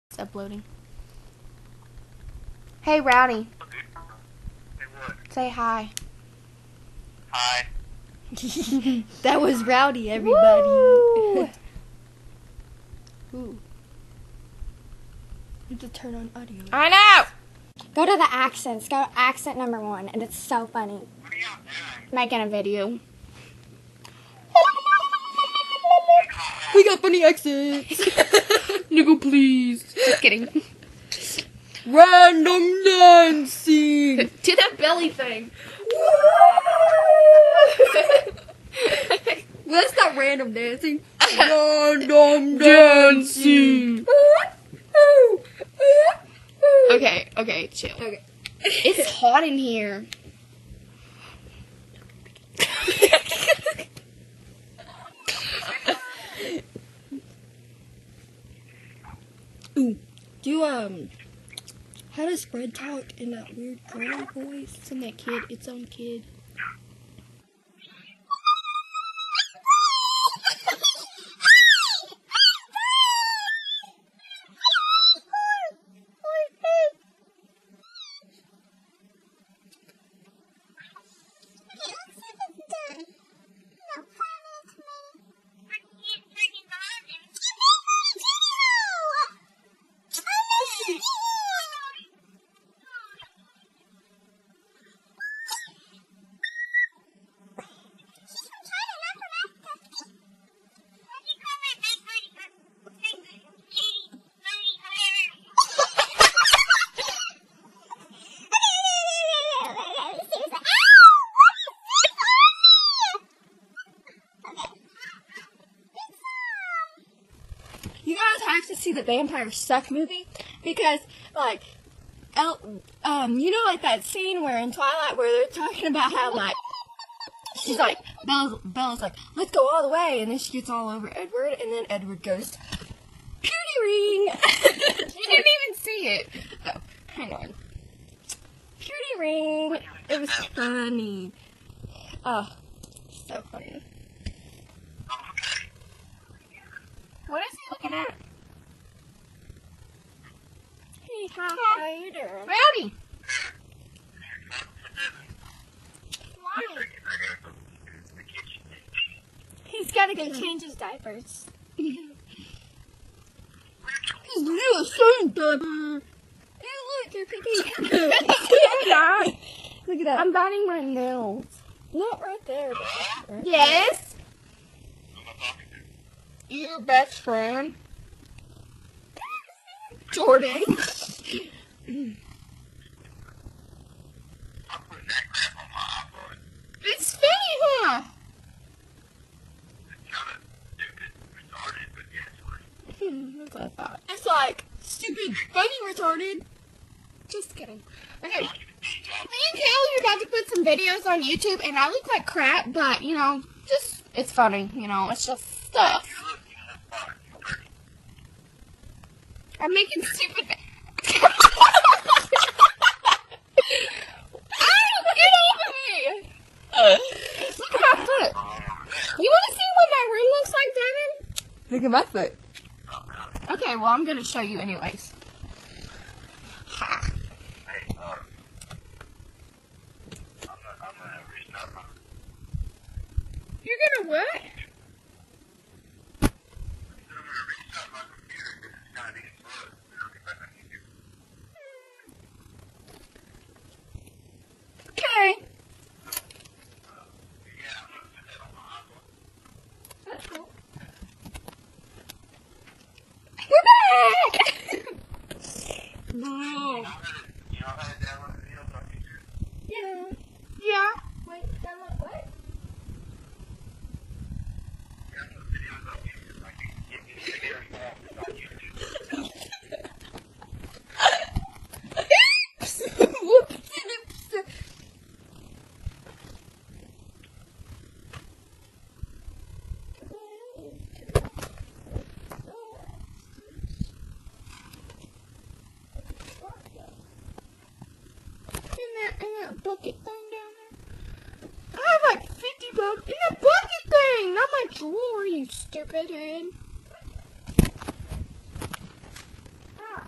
It's uploading. Hey, Rowdy. Hey, what? Say hi. Hi. That was Rowdy, everybody. Woo! Ooh. You have to turn on audio. I know! Go to the accents. Go to accent number 1, and it's so funny. What are y'all doing? Making a video. We got funny accents. Nigga, please. Just kidding. Random dancing. Do that belly thing. Well, that's not random dancing. Random dancing. Okay, chill. Okay. It's hot in here. Ooh. Do how does Fred talk in that weird girly voice? It's in that kid, its own kid. You guys have to see the Vampire Suck movie because, like, you know, like that scene where in Twilight where they're talking about how, like, she's like, Bella's like, let's go all the way, and then she gets all over Edward, and then Edward goes, Beauty ring! You didn't even see it. Oh, hang on. Beauty ring! It was funny. Oh, so funny. What is he looking at? Hey, how you doing? Rowdy! He's got to go change his diapers. He's really saying diaper. Hey, look, you're picking. Look at that. I'm biting my nails. Not right there. But right Yes? Your best friend? Jordan? I'm putting that crap on my iPod. It's funny, huh? It's kind of stupid, retarded, but yeah, it's funny. That's what I thought. It's like stupid, funny, retarded. Just kidding. Okay. Me and Kayla are about to put some videos on YouTube, and I look like crap, but, you know, just, it's funny, you know, it's just stuff. You look, you look fine. You're pretty. I'm making stupid. Get over me! Look at my foot. You want to see what my room looks like, Devin? Look at my foot. Okay, well, I'm going to show you anyways. Ha. Hey, I'm gonna restart my. You're going to what? I'm gonna restart my computer because it's kind of being slow. I'll get back on YouTube. Okay. Yeah, I'm gonna put that on my iPod. That's cool. We're back! No. You know how to download videos on YouTube? Yeah. Yeah. Wait, download what? Download videos on YouTube. Like, you can get me videos on YouTube. In that bucket thing down there. I have like 50 bucks in that bucket thing, not my drawer, you stupid head. Ah.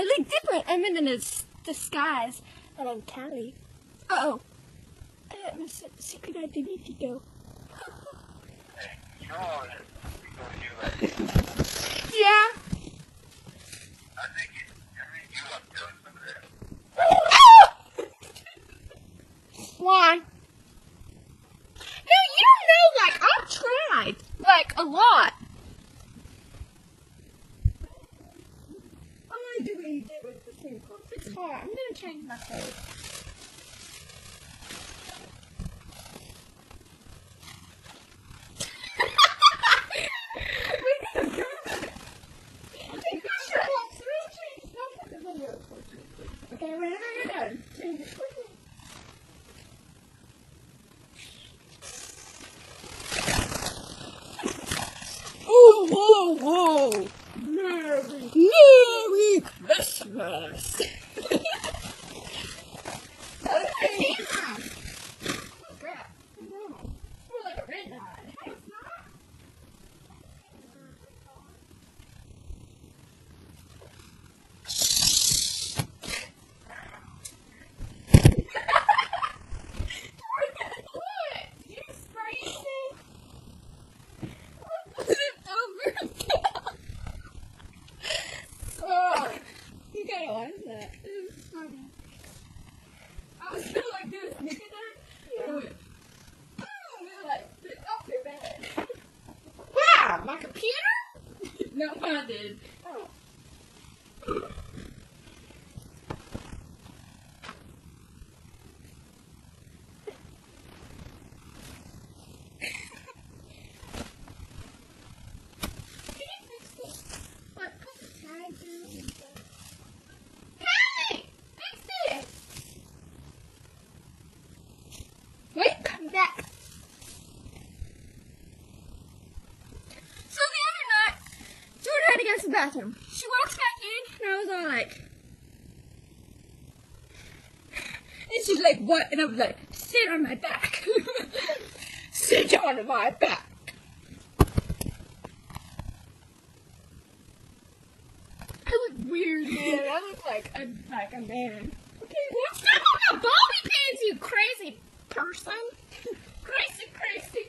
I look different. I'm in a disguise. And I'm Callie. Uh-oh. I have my secret identity go. You're on it. Yeah. I think you have done some of that. Why? No, you know, like, I've tried, like, a lot. I'm gonna do what you did with the same clothes. It's hard. I'm gonna change my clothes. Okay, whenever you're done, change it quickly. Oh, whoa, whoa. Merry Christmas. Okay. Crap. More like a red dot. You gotta watch that. It was funny. I was still like doing a sneak attack. And went, boom! And it like, it's off your bed. Wow, my computer? No, mine did. Oh. What? Put the tag down and stuff. Hey! Fix it! Wait, come back. So the other night, Jordan had to go to the bathroom. She walks back in, and I was all like, and she's like, what? And I was like, sit on my back. Sit on my back. I look weird, man. I look like a man. Okay, what's up with my bobby pins, you crazy person? Crazy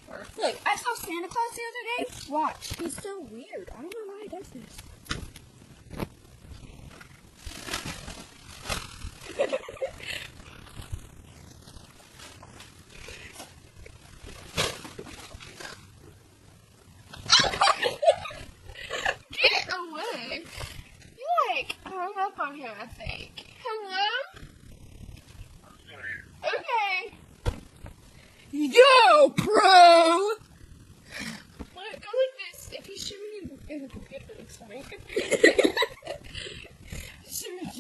person. Look, I saw Santa Claus the other day. Watch. He's so weird. I don't know why he does this. Get away. You like hung up on him, I think. Hello? Okay. Yo, bro! What? Go with this. If you shoot me in the computer, it looks funny. Shimmy.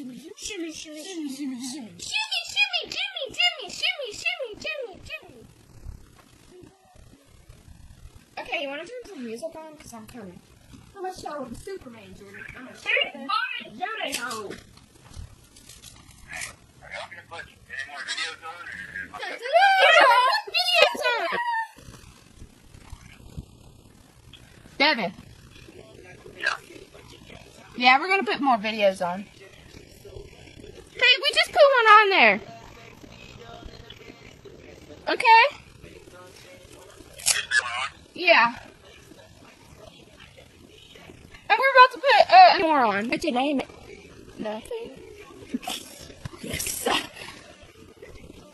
Okay, you want to turn some music on? Because I'm coming. I'm gonna start with Superman, Jordan. I'm gonna Hey, boy, yo-de-ho. Are y'all gonna put any more videos on? Or Videos on! Devin. Yeah, we're gonna put more videos on. Hey, we just put one on there. Okay? Yeah. And we're about to put more on. What's your name? Nothing.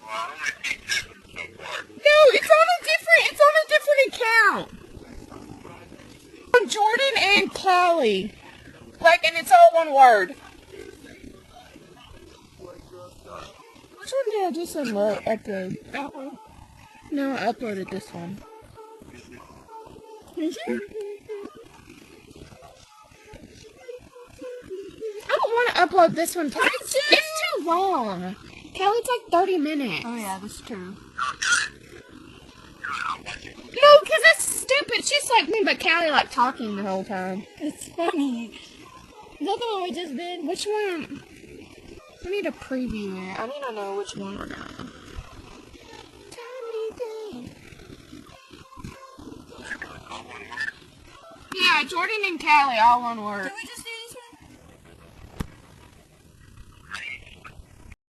Well, I only see two so far. No, it's on a different account. On Jordan and Callie. Like, and it's all one word. Which one did I just upload? That one? No, I uploaded this one. Is it? I don't want to upload this one. It's too long. Callie's like 30 minutes. Oh yeah, that's true. No, because it's stupid. She's like me, but Callie like talking the whole time. It's funny. Is that the one we just did? Which one? I need to preview it. I need to know which one we're gonna. Yeah, Jordan and Callie, all one word. Did we just do